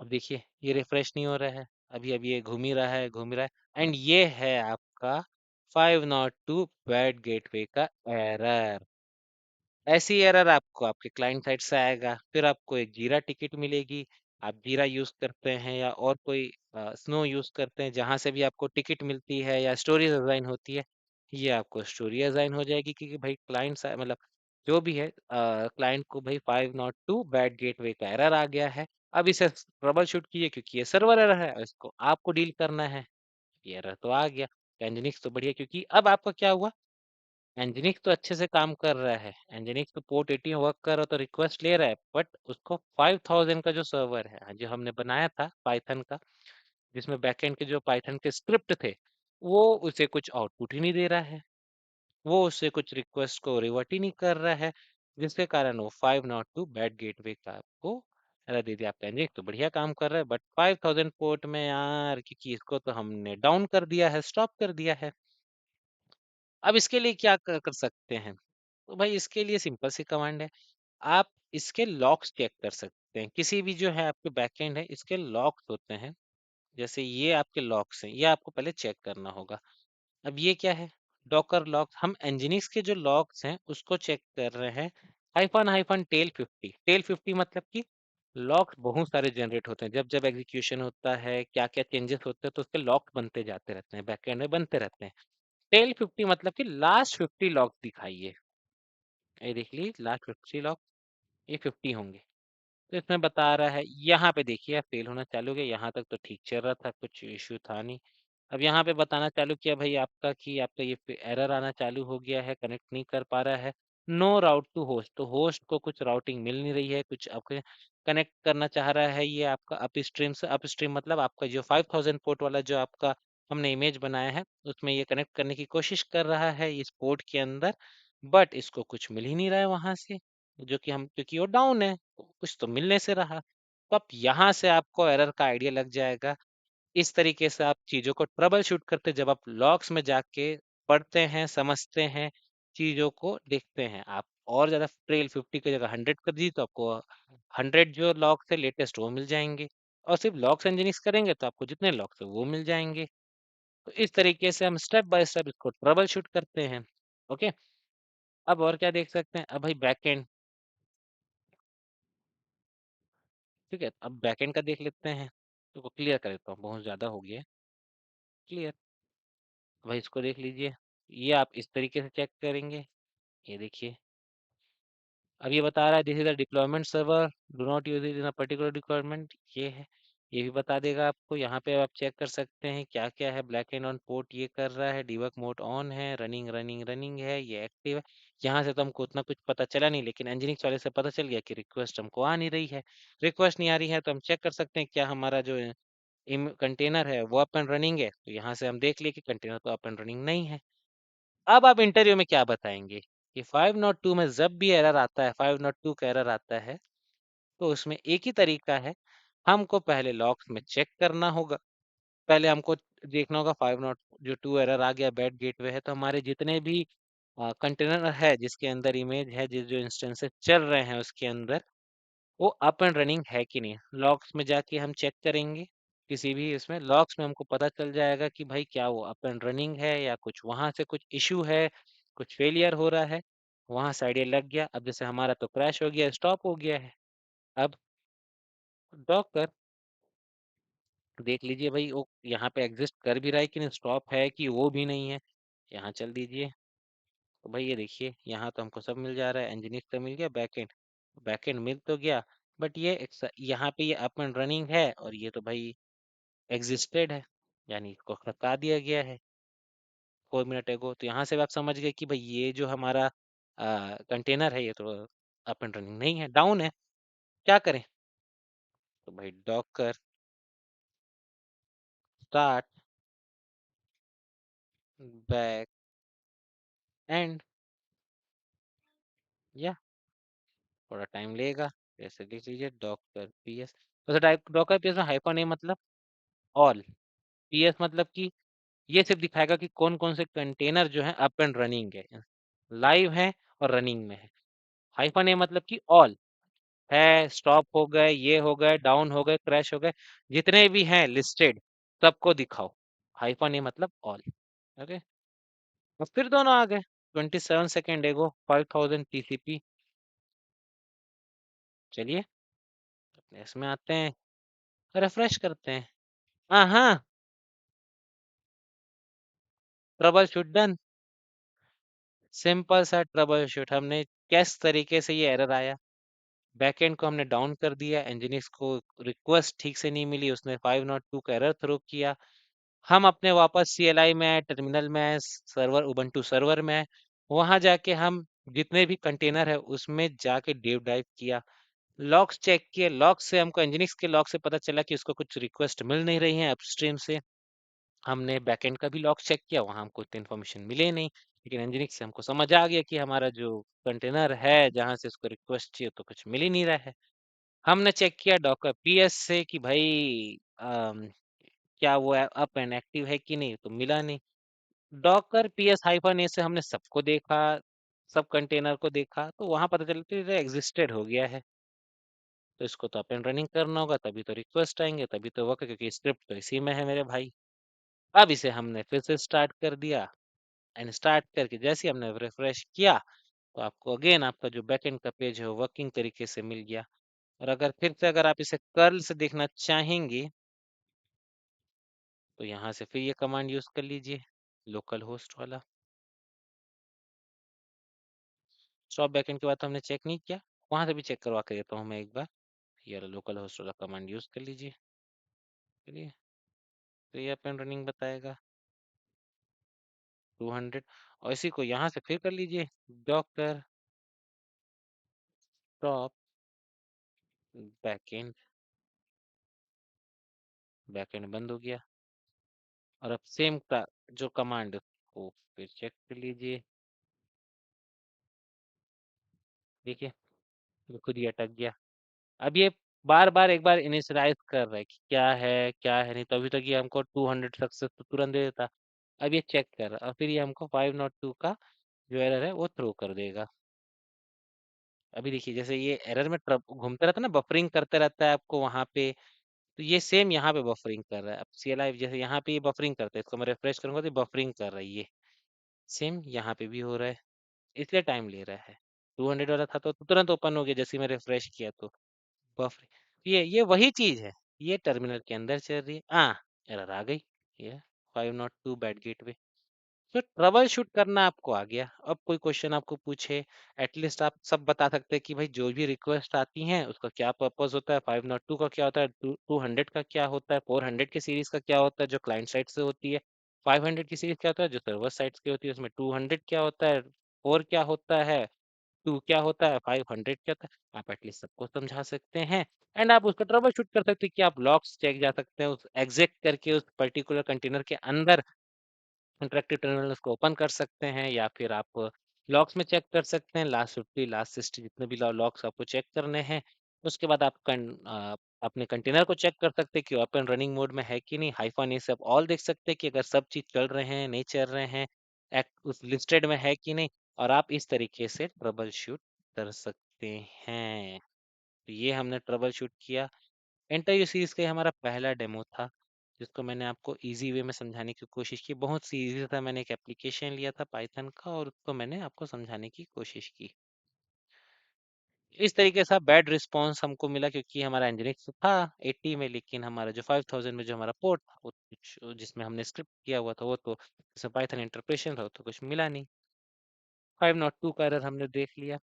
अब देखिए ये रिफ्रेश नहीं हो रहा है, अभी अभी ये घूम ही रहा है, घूम ही रहा है, एंड ये है आपका 502 बैड गेटवे का एरर। ऐसी एरर आपको आपके क्लाइंट साइड से आएगा, फिर आपको एक जीरा टिकट मिलेगी। आप जीरा यूज करते हैं या और कोई स्नो यूज करते हैं, जहां से भी आपको टिकट मिलती है या स्टोरीज असाइन होती है, ये आपको स्टोरी असाइन हो जाएगी, क्योंकि भाई क्लाइंट मतलब जो भी है, क्लाइंट को भाई 502 बैड गेटवे का एरर आ गया है। अब इसे ट्रबल शूट कीजिए, क्योंकि ये सर्वर एरर है और इसको आपको डील करना है। ये एरर तो आ गया, एनजिनिक्स तो बढ़िया, क्योंकि अब आपका क्या हुआ, एंजिनिक्स तो अच्छे से काम कर रहा है, एंजिनिक्स तो पोर्ट 80 वर्क कर रहा है, तो रिक्वेस्ट ले रहा है, बट उसको 5000 का जो सर्वर है जो हमने बनाया था पाइथन का, जिसमें बैकएंड के जो पाइथन के स्क्रिप्ट थे, वो उसे कुछ आउटपुट ही नहीं दे रहा है, वो उससे कुछ रिक्वेस्ट को रिवर्ट ही नहीं कर रहा है, जिसके कारण वो 502 बैड गेटवे का आपको एरर दे दिया। आपका एंजिनिक्स तो बढ़िया काम कर रहा है, बट 5000 पोर्ट में यार, क्योंकि इसको तो हमने डाउन कर दिया है, स्टॉप कर दिया है। अब इसके लिए क्या कर सकते हैं, तो भाई इसके लिए सिंपल सी कमांड है। आप इसके लॉक्स चेक कर सकते हैं, किसी भी जो है आपके बैकएंड है, इसके लॉक्स होते हैं, जैसे ये आपके लॉक्स हैं, ये आपको पहले चेक करना होगा। अब ये क्या है, डॉकर लॉक्स, हम एनजिनिक्स के जो लॉक्स हैं उसको चेक कर रहे हैं। हाइफन हाइफन टेल 50 मतलब कि लॉक्स बहुत सारे जनरेट होते हैं, जब जब एग्जीक्यूशन होता है, क्या क्या चेंजेस होते हैं, तो उसके लॉक बनते जाते रहते हैं, बैकएंड में बनते रहते हैं। टेल 50 मतलब कि लास्ट 50 लॉक्स दिखाइए। ये देख लीजिए, लास्ट 50 लॉक, ये 50 होंगे। तो इसमें बता रहा है, यहाँ पे देखिए फेल होना चालू हो गया, यहाँ तक तो ठीक चल रहा था, कुछ इश्यू था नहीं। अब यहाँ पे बताना चालू किया भाई आपका कि आपका ये एरर आना चालू हो गया है, कनेक्ट नहीं कर पा रहा है, नो राउट टू होस्ट, तो होस्ट को कुछ राउटिंग मिल नहीं रही है, कुछ आपके कनेक्ट करना चाह रहा है ये आपका अप स्ट्रीम से। अप स्ट्रीम मतलब आपका जो 5000 पोर्ट वाला जो आपका हमने इमेज बनाया है, उसमें ये कनेक्ट करने की कोशिश कर रहा है इस पोर्ट के अंदर, बट इसको कुछ मिल ही नहीं रहा है वहां से, जो कि हम, क्योंकि वो डाउन है, तो कुछ तो मिलने से रहा। तो अब यहाँ से आपको एरर का आइडिया लग जाएगा। इस तरीके से आप चीज़ों को ट्रबल शूट करते, जब आप लॉग्स में जाके पढ़ते हैं, समझते हैं, चीज़ों को देखते हैं, आप और ज़्यादा ट्रेल 50 की जगह 100 कर दीजिए, तो आपको 100 जो लॉग्स है लेटेस्ट वो मिल जाएंगे। और सिर्फ लॉग्स इंजीनियरिंग करेंगे तो आपको जितने लॉग्स है वो मिल जाएंगे। तो इस तरीके से हम स्टेप बाय स्टेप इसको ट्रबल शूट करते हैं। ओके, अब और क्या देख सकते हैं, अब भाई बैकएंड, ठीक है, अब बैकएंड का देख लेते हैं, तो क्लियर कर देता हूँ, बहुत ज़्यादा हो गया है। क्लियर, भाई इसको देख लीजिए, ये आप इस तरीके से चेक करेंगे, ये देखिए, अब ये बता रहा है this is the deployment server, do not use it in a particular deployment, ये है, ये भी बता देगा आपको। यहाँ पे आप चेक कर सकते हैं क्या क्या है, ब्लैक एंड ऑन पोर्ट ये कर रहा है, डिबग मोड ऑन है, रनिंग रनिंग रनिंग है, ये एक्टिव है। यहाँ से तो हमको उतना कुछ पता चला नहीं, लेकिन इंजीनियरिंग वाले से पता चल गया कि रिक्वेस्ट हमको आ नहीं रही है। रिक्वेस्ट नहीं आ रही है तो हम चेक कर सकते हैं क्या हमारा जो कंटेनर है वो अप एंड रनिंग है, तो यहाँ से हम देख लिए कि कंटेनर तो अप एंड रनिंग नहीं है। अब आप इंटरव्यू में क्या बताएंगे कि 502 में जब भी एरर आता है, 502 का एरर आता है, तो उसमें एक ही तरीका है, हमको पहले लॉग्स में चेक करना होगा, पहले हमको देखना होगा 502 एरर आ गया, बैड गेटवे है, तो हमारे जितने भी कंटेनर है जिसके अंदर इमेज है, जिस जो इंस्टेंसेस चल रहे हैं उसके अंदर, वो अप एंड रनिंग है कि नहीं। लॉग्स में जाके हम चेक करेंगे, किसी भी इसमें लॉग्स में हमको पता चल जाएगा कि भाई क्या वो अप एंड रनिंग है या कुछ वहां से कुछ इशू है, कुछ फेलियर हो रहा है, वहां से आइडिया लग गया। अब जैसे हमारा तो क्रैश हो गया, स्टॉप हो गया है, अब डॉकर देख लीजिए भाई वो यहाँ पे एग्जिस्ट कर भी रहा है कि नहीं, स्टॉप है कि वो भी नहीं है, यहाँ चल दीजिए। तो भाई ये देखिए, यहाँ तो हमको सब मिल जा रहा है, इंजीनियर तो मिल गया, बैकएंड बैकएंड मिल तो गया, बट ये यहाँ पे ये अप एंड रनिंग है और ये तो भाई एग्जिस्टेड है, यानी इसको हटा दिया गया है। 4 मिनट एगो, तो यहाँ से भी आप समझ गए कि भाई ये जो हमारा कंटेनर है ये तो अप एंड रनिंग नहीं है, डाउन है। क्या करें? तो भाई डॉकर स्टार्ट बैक एंड, या थोड़ा टाइम लेगा। जैसे लिख लीजिए डॉकर पीएस, तो टाइप डॉकर पीएस में हाइफन ए मतलब ऑल, पीएस मतलब कि ये सिर्फ दिखाएगा कि कौन कौन से कंटेनर जो है अप एंड रनिंग है, लाइव है और रनिंग में है। हाइफन ए मतलब कि ऑल है, स्टॉप हो गए, ये हो गए, डाउन हो गए, क्रैश हो गए, जितने भी हैं लिस्टेड सबको दिखाओ। हाइफन ए मतलब ऑल। ओके, और फिर दोनों आ गए। 27 सेकेंड एगो 5000 टीसीपी। चलिए अपने इसमें आते हैं, रिफ्रेश करते हैं। हाँ, ट्रबल शूट डन। सिंपल सा ट्रबल शूट, हमने किस तरीके से ये एरर आया, बैकएंड को हमने डाउन कर दिया, एंजिनिक्स को रिक्वेस्ट ठीक से नहीं मिली, उसने 502 का एरर थ्रो किया। हम अपने वापस सीएलआई में आए, टर्मिनल में आए, सर्वर उबंटू सर्वर में आए, वहां जाके हम जितने भी कंटेनर है उसमें जाके डीप डाइव किया, लॉग्स चेक किए। लॉग से हमको एंजिनिक्स के लॉग से पता चला कि उसको कुछ रिक्वेस्ट मिल नहीं रही है अपस्ट्रीम से। हमने बैकएंड का भी लॉग चेक किया, वहां हमको इतनी इन्फॉर्मेशन मिले नहीं, लेकिन एंजिनिक्स से हमको समझ आ गया कि हमारा जो कंटेनर है जहां से उसको रिक्वेस्ट चाहिए तो कुछ मिल ही नहीं रहा है। हमने चेक किया डॉकर पीएस से कि भाई क्या वो अप एंड एक्टिव है कि नहीं, तो मिला नहीं। डॉकर पीएस हाइफन ए से हमने सबको देखा, सब कंटेनर को देखा, तो वहां पता चलता है एग्जिस्टेड हो गया है। तो इसको तो अप एंड रनिंग करना होगा, तभी तो रिक्वेस्ट आएंगे, तभी तो वर्क, क्योंकि स्क्रिप्ट तो इसी में है मेरे भाई। अब इसे हमने फिर से स्टार्ट कर दिया, एंड स्टार्ट करके जैसे ही हमने रिफ्रेश किया तो आपको अगेन आपका जो बैकएंड का पेज है वो वर्किंग तरीके से मिल गया। और अगर फिर से अगर आप इसे कर्ल से देखना चाहेंगे तो यहाँ से फिर ये कमांड यूज कर लीजिए, लोकल होस्ट वाला। स्टॉप बैकएंड के बाद तो हमने चेक नहीं किया, वहां से भी चेक करवा के देता हूँ मैं एक बार। ये लोकल होस्ट वाला कमांड यूज कर लीजिए। चलिए, तो ये अपन रनिंग बताएगा 200, और इसी को यहाँ से फिर कर लीजिए डॉक्टर स्टॉप बैकएंड, बैकएंड बंद हो गया। और अब सेम का जो कमांड को फिर चेक कर लीजिए, देखिए ये खुद ही अटक गया। अब ये बार बार एक बार इनिशियलाइज कर रहा है कि क्या है नहीं, तभी तक ये हमको 200 सक्सेस तो तुरंत दे देता। अब ये चेक कर रहा है और फिर ये हमको 502 का जो एरर है वो थ्रो कर देगा। अभी देखिए जैसे ये एरर में घूमता रहता है ना, बफरिंग करते रहता है आपको वहां पे, तो ये सेम यहाँ पे बफरिंग कर रहा है। अब CLI जैसे यहाँ पे ये बफरिंग करता है, इसको मैं रिफ्रेश करूंगा तो बफरिंग कर रहा है, ये सेम यहाँ पे भी हो रहा है, इसलिए टाइम ले रहा है। 200 वाला था तो तुरंत ओपन हो गया जैसे ही मैं रिफ्रेश किया तो बफर। ये वही चीज है, ये टर्मिनल के अंदर चल रही है। एरर आ गई, ये 502 बैड गेटवे। तो ट्रबल शूट करना आपको आ गया। अब कोई क्वेश्चन आपको पूछे, एटलीस्ट आप सब बता सकते हैं कि भाई जो भी रिक्वेस्ट आती हैं उसका क्या पर्पस होता है, 502 का क्या होता है, 200 का क्या होता है, 400 की सीरीज का क्या होता है जो क्लाइंट साइड से होती है, 500 की सीरीज क्या होता है जो सर्वर साइड की होती है, उसमें 200 क्या होता है, 4 क्या होता है, 2 क्या होता है, 500 क्या होता है, आप एटलीस्ट सबको समझा सकते हैं। एंड आप उसका ट्रबल शूट कर सकते हैं कि आप लॉग्स चेक जा सकते हैं उस एग्जैक्ट करके उस पर्टिकुलर कंटेनर के अंदर इंटरेक्टिव टर्मिनल्स को ओपन कर सकते हैं, या फिर आप लॉग्स में चेक कर सकते हैं, लास्ट 50 लास्ट 60 जितने भी लॉग्स आपको चेक करने हैं। उसके बाद आप अपने कंटेनर को चेक कर सकते हैं कि ओपन रनिंग मोड में है कि नहीं, हाइफन ये सब ऑल देख सकते हैं कि अगर सब चीज चल रहे हैं नहीं चल रहे हैं, उस लिस्टेड में है कि नहीं, और आप इस तरीके से ट्रबल शूट कर सकते हैं। तो ये हमने ट्रबल शूट किया। इंटरव्यू सीरीज का ये हमारा पहला डेमो था, जिसको मैंने आपको इजी वे में समझाने की कोशिश की। बहुत सी इजी था, मैंने एक एप्लीकेशन लिया था पाइथन का और उसको मैंने आपको समझाने की कोशिश की। इस तरीके से बैड रिस्पॉन्स हमको मिला क्योंकि हमारा इंजीनियरिंग था 80 में, लेकिन हमारा जो 5000 में जो हमारा पोर्ट था वो कुछ जिसमें हमने स्क्रिप्ट किया हुआ था वो तो जैसे पाइथन इंटरप्रेशन था तो कुछ मिला नहीं। 502 का एरर हमने देख लिया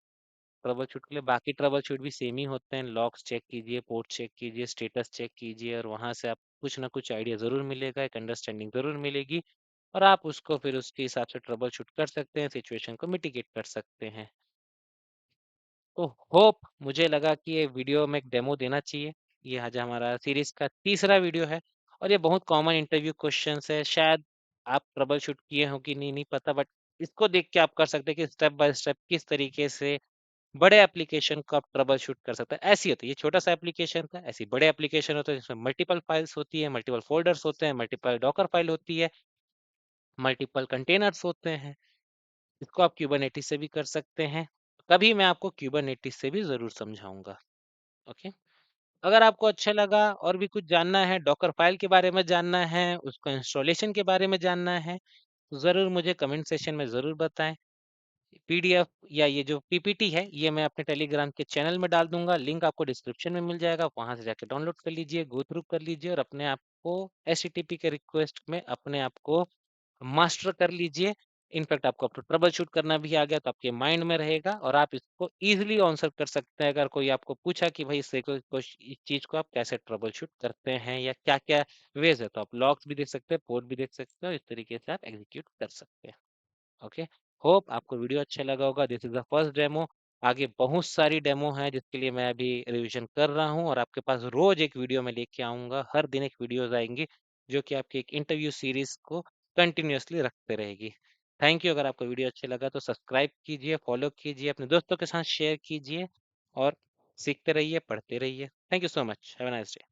ट्रबल शूट के लिए। बाकी ट्रबल शूट भी सेम ही होते हैं, लॉग्स चेक कीजिए, पोर्ट चेक कीजिए, स्टेटस चेक कीजिए, और वहां से आप कुछ ना कुछ आइडिया जरूर मिलेगा, एक अंडरस्टैंडिंग जरूर मिलेगी और आप उसको फिर उसके हिसाब से ट्रबल शूट कर सकते हैं, सिचुएशन को मिटिगेट कर सकते हैं। तो होप मुझे लगा कि ये वीडियो में एक डेमो देना चाहिए। ये आज हमारा सीरीज का तीसरा वीडियो है और ये बहुत कॉमन इंटरव्यू क्वेश्चंस है। शायद आप ट्रबल शूट किए हो कि नहीं नहीं पता, बट इसको देख के आप कर सकते हैं कि स्टेप बाय स्टेप किस तरीके से बड़े एप्लीकेशन को आप ट्रबल शूट कर सकते हैं। ऐसी होती है, ये छोटा सा एप्लीकेशन था, ऐसी बड़े एप्लीकेशन होते हैं जिसमें मल्टीपल फाइल्स होती है, मल्टीपल फोल्डर्स होते हैं, मल्टीपल डॉकर फाइल होती है, मल्टीपल कंटेनर्स होते हैं। इसको आप क्यूबरनेटिस से भी कर सकते हैं। कभी मैं आपको क्यूबरनेटिस से भी जरूर समझाऊंगा। ओके। अगर आपको अच्छा लगा और भी कुछ जानना है, डॉकर फाइल के बारे में जानना है, उसका इंस्टॉलेशन के बारे में जानना है, तो ज़रूर मुझे कमेंट सेशन में ज़रूर बताएं। पीडीएफ या ये जो पीपीटी है ये मैं अपने टेलीग्राम के चैनल में डाल दूंगा, लिंक आपको डिस्क्रिप्शन में मिल जाएगा, वहां से जाके डाउनलोड कर लीजिए, गो थ्रू कर लीजिए और अपने आप को एचटीटीपी के रिक्वेस्ट में अपने आप को मास्टर कर लीजिए। इनफैक्ट आपको अब तो ट्रबल शूट करना भी आ गया तो आपके माइंड में रहेगा और आप इसको इजीली आंसर कर सकते हैं। अगर कोई आपको पूछा कि भाई इस चीज को आप कैसे ट्रबल शूट करते हैं या क्या क्या वेज है, तो आप लॉग्स भी देख सकते हैं, पोर्ट भी देख सकते हैं और इस तरीके से आप एग्जीक्यूट कर सकते हैं। ओके। होप आपको वीडियो अच्छा लगा होगा। This is the first demo. आगे बहुत सारी डेमो है जिसके लिए मैं अभी रिवीजन कर रहा हूँ और आपके पास रोज एक वीडियो में लेके आऊंगा। हर दिन एक वीडियोस आएंगी जो कि आपकी एक इंटरव्यू सीरीज को कंटिन्यूअसली रखते रहेगी। Thank you. अगर आपको वीडियो अच्छा लगा तो सब्सक्राइब कीजिए, फॉलो कीजिए, अपने दोस्तों के साथ शेयर कीजिए और सीखते रहिए, पढ़ते रहिए। Thank you so much. Have a nice day.